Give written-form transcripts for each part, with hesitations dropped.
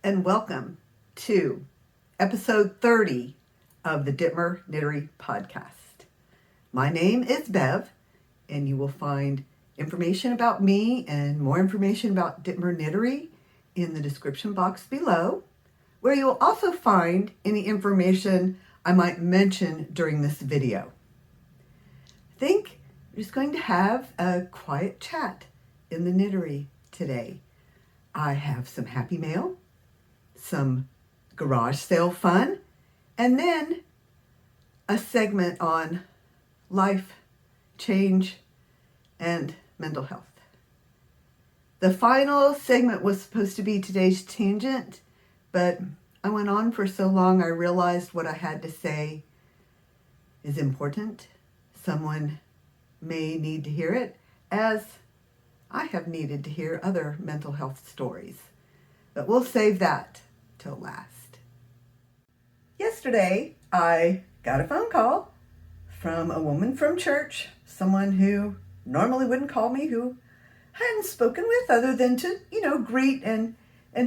and welcome to episode 30 of the Dittmer Knittery podcast. My name is Bev, and you will find information about me and more information about Dittmer Knittery in the description box below, where you will also find any information I might mention during this video. I think we're just going to have a quiet chat in the knittery today. I have some happy mail, some garage sale fun, and then a segment on life, change, and mental health. The final segment was supposed to be today's tangent, but I went on for so long I realized what I had to say is important. Someone may need to hear it, as I have needed to hear other mental health stories. But we'll save that till last. Yesterday, I got a phone call from a woman from church, someone who normally wouldn't call me, who I hadn't spoken with other than to, greet and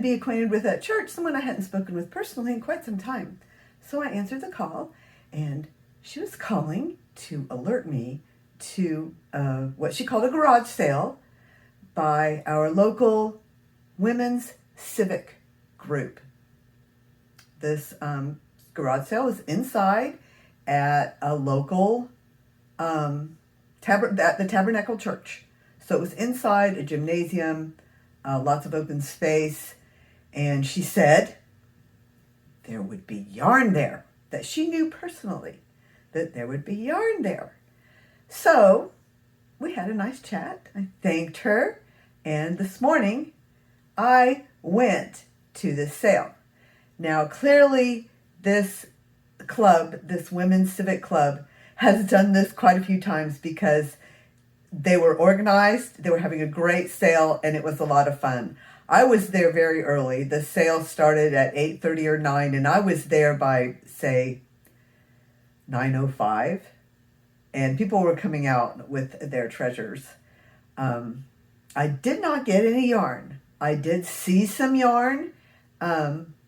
be acquainted with at church, someone I hadn't spoken with personally in quite some time. So I answered the call, and she was calling to alert me to what she called a garage sale by our local women's civic group. This garage sale is inside at a local at the Tabernacle Church. So it was inside a gymnasium, lots of open space, and she said there would be yarn there, that she knew personally that there would be yarn there. So we had a nice chat. I thanked her, and this morning I went to this sale. Now, clearly, this club, this women's civic club, has done this quite a few times because they were organized, they were having a great sale, and it was a lot of fun. I was there very early. The sale started at 8:30 or 9, and I was there by, say, 9:05, and people were coming out with their treasures. I did not get any yarn. I did see some yarn.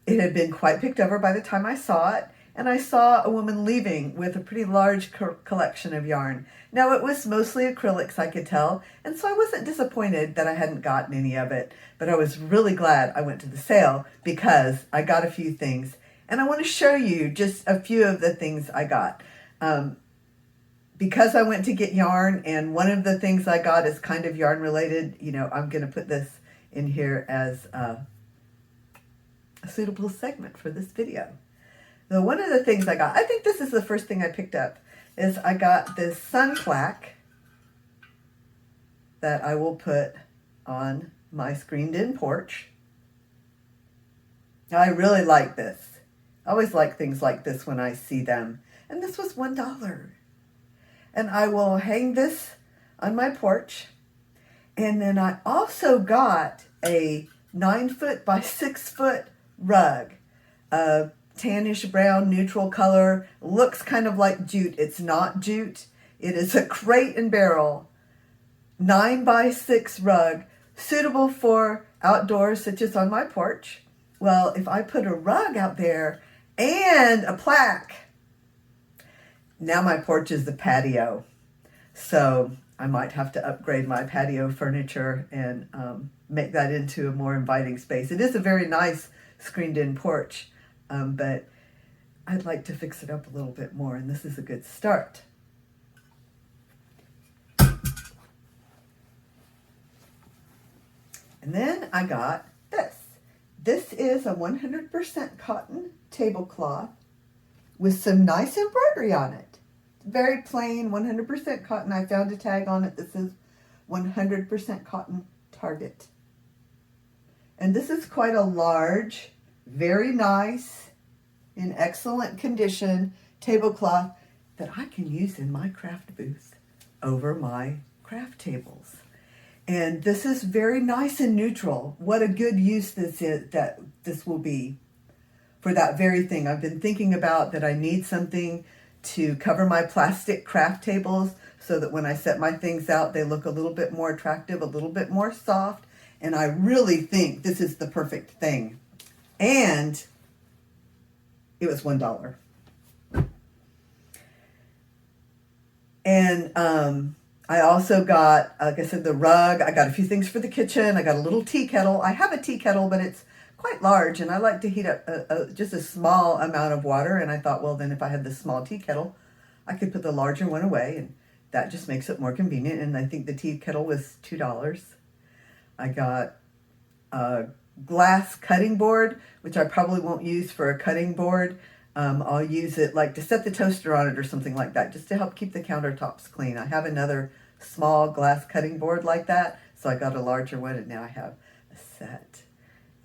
It had been quite picked over by the time I saw it, and I saw a woman leaving with a pretty large collection of yarn. Now, it was mostly acrylics, I could tell, and so I wasn't disappointed that I hadn't gotten any of it, but I was really glad I went to the sale because I got a few things, and I want to show you just a few of the things I got. Because I went to get yarn, and one of the things I got is kind of yarn related, I'm going to put this in here as a suitable segment for this video. So one of the things I got, I think this is the first thing I picked up, is I got this sun plaque that I will put on my screened-in porch. I really like this. I always like things like this when I see them. And this was $1. And I will hang this on my porch. And then I also got a 9-foot by 6-foot rug, a tannish brown neutral color, looks kind of like jute. It's not jute. It is a crate and barrel 9 by 6 rug, suitable for outdoors, such as on my porch. Well, if I put a rug out there and a plaque, now my porch is the patio. So I might have to upgrade my patio furniture and make that into a more inviting space. It is a very nice screened-in porch, but I'd like to fix it up a little bit more, and this is a good start. And then I got this. This is a 100% cotton tablecloth with some nice embroidery on it. Very plain, 100% cotton. I found a tag on it that says 100% cotton Target. And this is quite a large, very nice, in excellent condition tablecloth that I can use in my craft booth over my craft tables. And this is very nice and neutral. What a good use this will be for that very thing. I've been thinking about that I need something to cover my plastic craft tables so that when I set my things out, they look a little bit more attractive, a little bit more soft. And I really think this is the perfect thing. And it was $1. And I also got, like I said, the rug. I got a few things for the kitchen. I got a little tea kettle. I have a tea kettle, but it's quite large, and I like to heat up just a small amount of water. And I thought, well, then if I had this small tea kettle, I could put the larger one away, and that just makes it more convenient. And I think the tea kettle was $2. I got a glass cutting board, which I probably won't use for a cutting board. I'll use it like to set the toaster on it or something like that, just to help keep the countertops clean. I have another small glass cutting board like that, so I got a larger one, and now I have a set.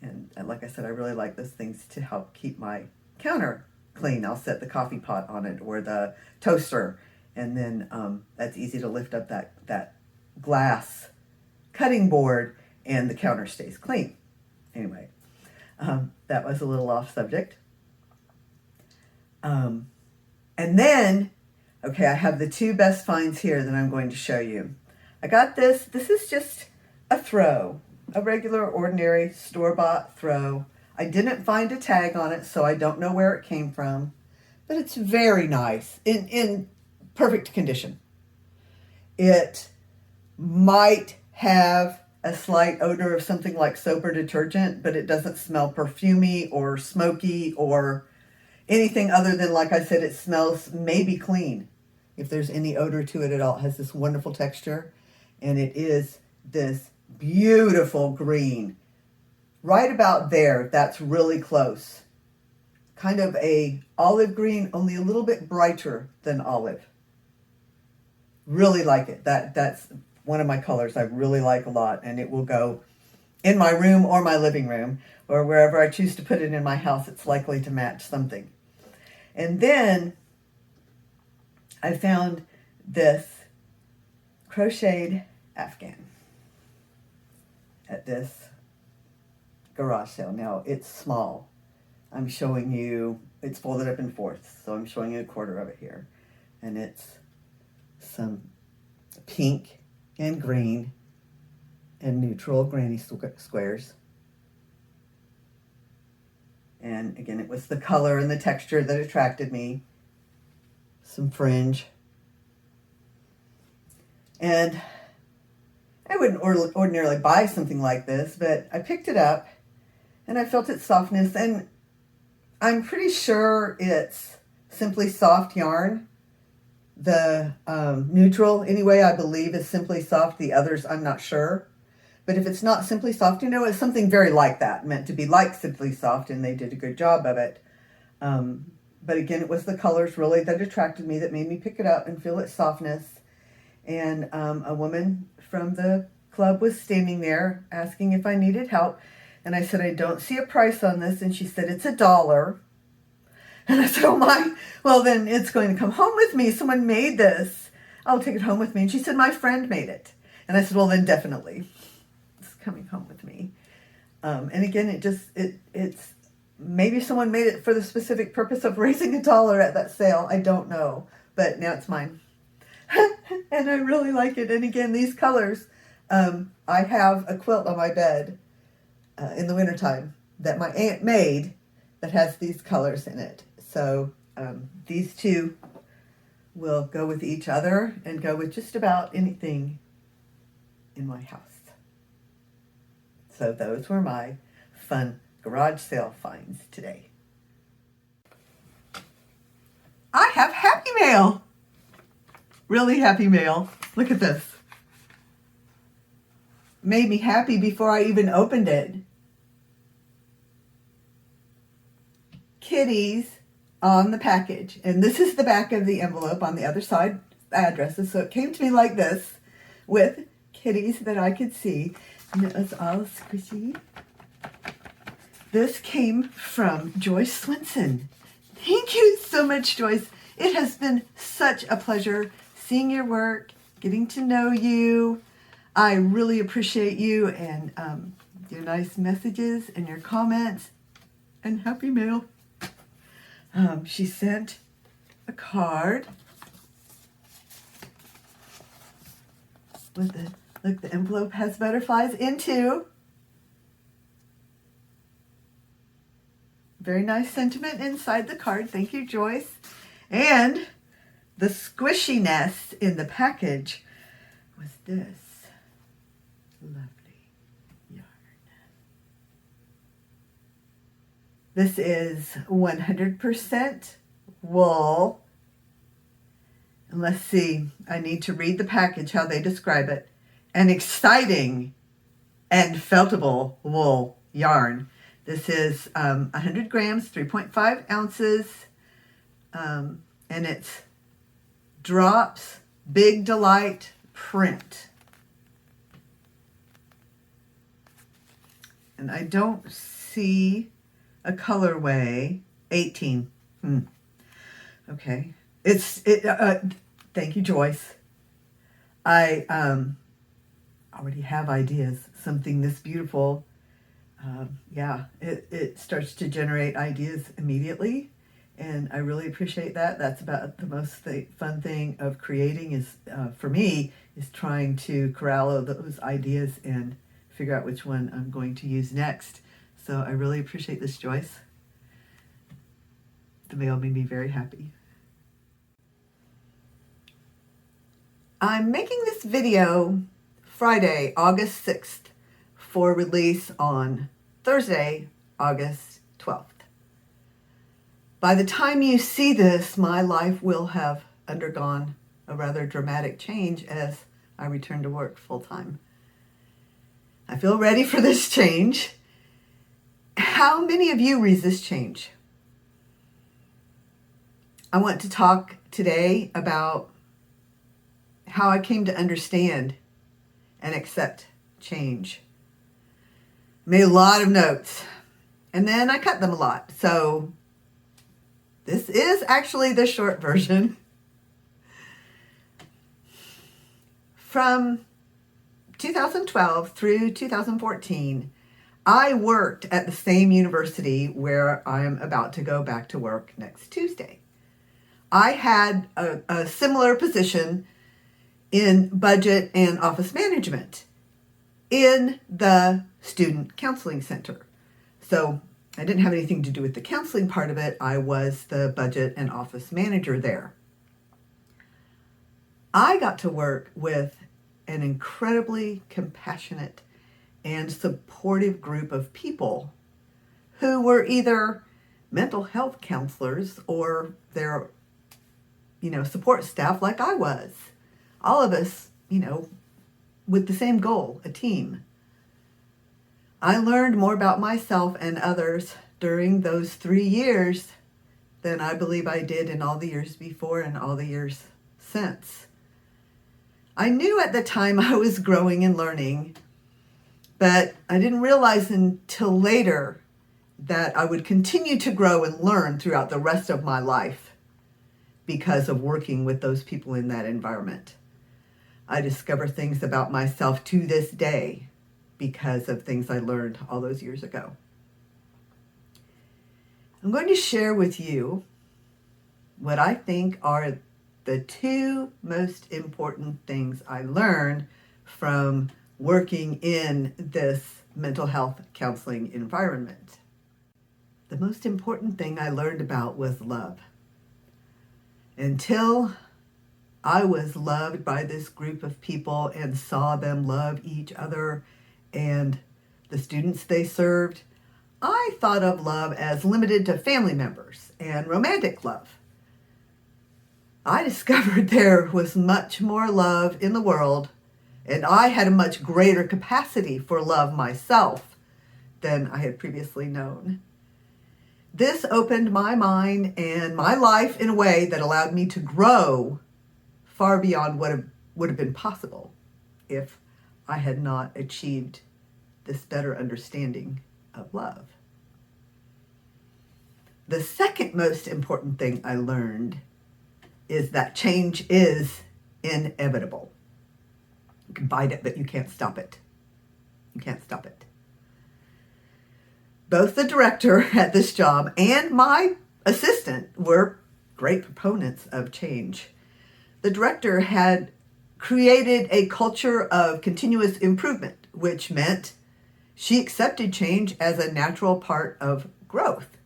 And like I said, I really like those things to help keep my counter clean. I'll set the coffee pot on it or the toaster, and then that's easy to lift up that glass cutting board, and the counter stays clean. Anyway, that was a little off subject. And then, okay, I have the two best finds here that I'm going to show you. I got this. This is just a throw, a regular, ordinary, store-bought throw. I didn't find a tag on it, so I don't know where it came from, but it's very nice, in perfect condition. It might have a slight odor of something like soap or detergent, but it doesn't smell perfumey or smoky or anything other than, like I said, it smells maybe clean. If there's any odor to it at all, it has this wonderful texture, and it is this beautiful green. Right about there, that's really close. Kind of a olive green, only a little bit brighter than olive. Really like it. That's one of my colors I really like a lot, and it will go in my room or my living room or wherever I choose to put it in my house. It's likely to match something. And then I found this Crocheted Afghan at this garage sale. Now, it's small. I'm showing you, it's folded up in fourths, so I'm showing you a quarter of it here. And it's some pink and green and neutral granny squares. And again, it was the color and the texture that attracted me. Some fringe. And I wouldn't ordinarily buy something like this, but I picked it up and I felt its softness, and I'm pretty sure it's Simply Soft yarn. The neutral, anyway, I believe is Simply Soft. The others, I'm not sure. But if it's not Simply Soft, you know, it's something very like that, meant to be like Simply Soft, and they did a good job of it. But again, it was the colors really that attracted me, that made me pick it up and feel its softness. And a woman from the club was standing there asking if I needed help. And I said, I don't see a price on this. And she said, it's $1. And I said, oh my, well then it's going to come home with me. Someone made this. I'll take it home with me. And she said, my friend made it. And I said, well then definitely. Coming home with me. And again, it's maybe someone made it for the specific purpose of raising $1 at that sale. I don't know, but now it's mine. And I really like it. And again, these colors, I have a quilt on my bed in the wintertime that my aunt made that has these colors in it. So these two will go with each other and go with just about anything in my house. So those were my fun garage sale finds today. I have happy mail. Really happy mail. Look at this. Made me happy before I even opened it. Kitties on the package. And this is the back of the envelope, on the other side, addresses. So it came to me like this, with kitties that I could see. And it was all squishy. This came from Joyce Swenson. Thank you so much, Joyce. It has been such a pleasure seeing your work, getting to know you. I really appreciate you and your nice messages and your comments and happy mail. She sent a card with the, look, the envelope has butterflies in too. very nice sentiment inside the card. Thank you, Joyce. And the squishiness in the package was this lovely yarn. This is 100% wool. And let's see, I need to read the package, how they describe it. An exciting and feltable wool yarn. This is 100 grams, 3.5 ounces, and it's Drops Big Delight print. And I don't see a colorway. 18. Okay. Thank you, Joyce. I already have ideas. Something this beautiful. It starts to generate ideas immediately, and I really appreciate that. That's about the most fun thing of creating is, for me, is trying to corral those ideas and figure out which one I'm going to use next. So I really appreciate this, Joyce. The mail made me very happy. I'm making this video Friday, August 6th for release on Thursday, August 12th. By the time you see this, my life will have undergone a rather dramatic change as I return to work full-time. I feel ready for this change. How many of you resist change? I want to talk today about how I came to understand and accept change. Made a lot of notes, and then I cut them a lot. So this is actually the short version. From 2012 through 2014, I worked at the same university where I'm about to go back to work next Tuesday. I had a similar position in budget and office management in the student counseling center. So I didn't have anything to do with the counseling part of it. I was the budget and office manager there. I got to work with an incredibly compassionate and supportive group of people who were either mental health counselors or their, support staff like I was. All of us, with the same goal, a team. I learned more about myself and others during those 3 years than I believe I did in all the years before and all the years since. I knew at the time I was growing and learning, but I didn't realize until later that I would continue to grow and learn throughout the rest of my life because of working with those people in that environment. I discover things about myself to this day because of things I learned all those years ago. I'm going to share with you what I think are the 2 most important things I learned from working in this mental health counseling environment. The most important thing I learned about was love. Until I was loved by this group of people and saw them love each other and the students they served, I thought of love as limited to family members and romantic love. I discovered there was much more love in the world, and I had a much greater capacity for love myself than I had previously known. This opened my mind and my life in a way that allowed me to grow far beyond what would have been possible if I had not achieved this better understanding of love. The second most important thing I learned is that change is inevitable. You can fight it, but you can't stop it. You can't stop it. Both the director at this job and my assistant were great proponents of change. The director had created a culture of continuous improvement, which meant she accepted change as a natural part of growth.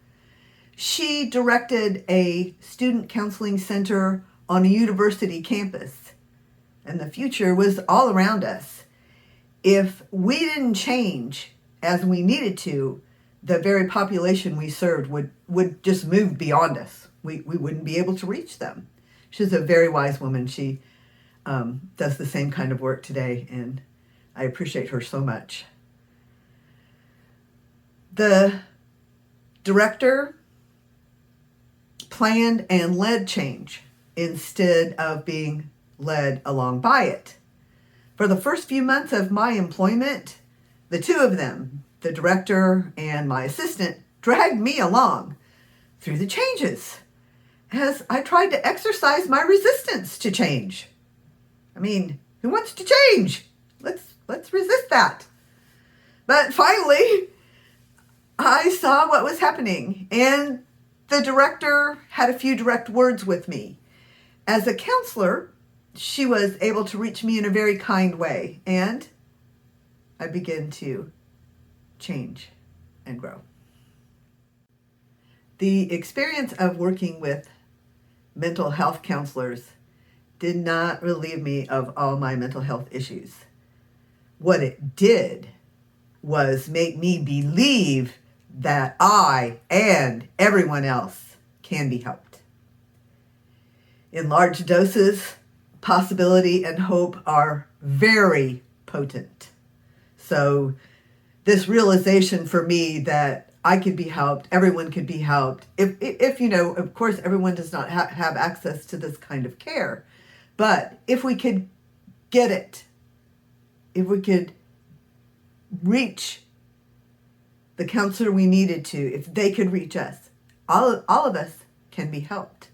She directed a student counseling center on a university campus, and the future was all around us. If we didn't change as we needed to, the very population we served would just move beyond us. We wouldn't be able to reach them. She's a very wise woman. She does the same kind of work today, and I appreciate her so much. The director planned and led change instead of being led along by it. For the first few months of my employment, the two of them, the director and my assistant, dragged me along through the changes as I tried to exercise my resistance to change. I mean, who wants to change? Let's resist that. But finally, I saw what was happening, and the director had a few direct words with me. As a counselor, she was able to reach me in a very kind way, and I began to change and grow. The experience of working with mental health counselors did not relieve me of all my mental health issues. What it did was make me believe that I and everyone else can be helped. In large doses, possibility and hope are very potent. So this realization for me that I could be helped, everyone could be helped, if of course everyone does not have access to this kind of care, but if we could get it, if we could reach the counselor we needed to, if they could reach us, all of us can be helped.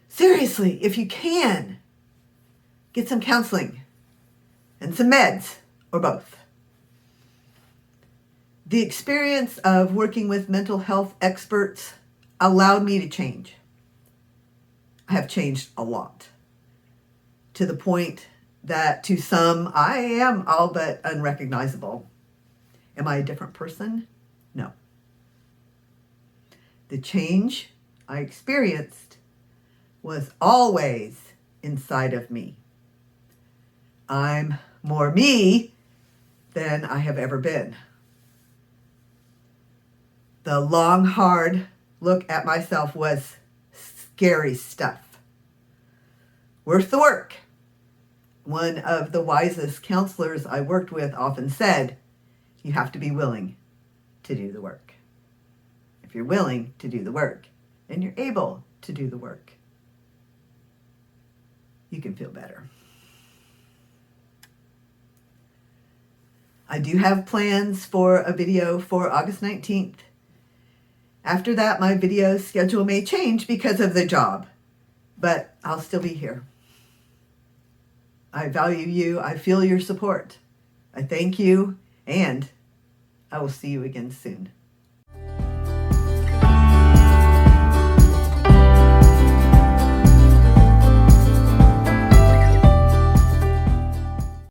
Seriously, if you can, get some counseling and some meds, or both. The experience of working with mental health experts allowed me to change. I have changed a lot, to the point that to some I am all but unrecognizable. Am I a different person? No. The change I experienced was always inside of me. I'm more me than I have ever been. The long, hard look at myself was scary stuff. Worth the work. One of the wisest counselors I worked with often said, you have to be willing to do the work. If you're willing to do the work and you're able to do the work, you can feel better. I do have plans for a video for August 19th. After that, my video schedule may change because of the job, but I'll still be here. I value you. I feel your support. I thank you, and I will see you again soon.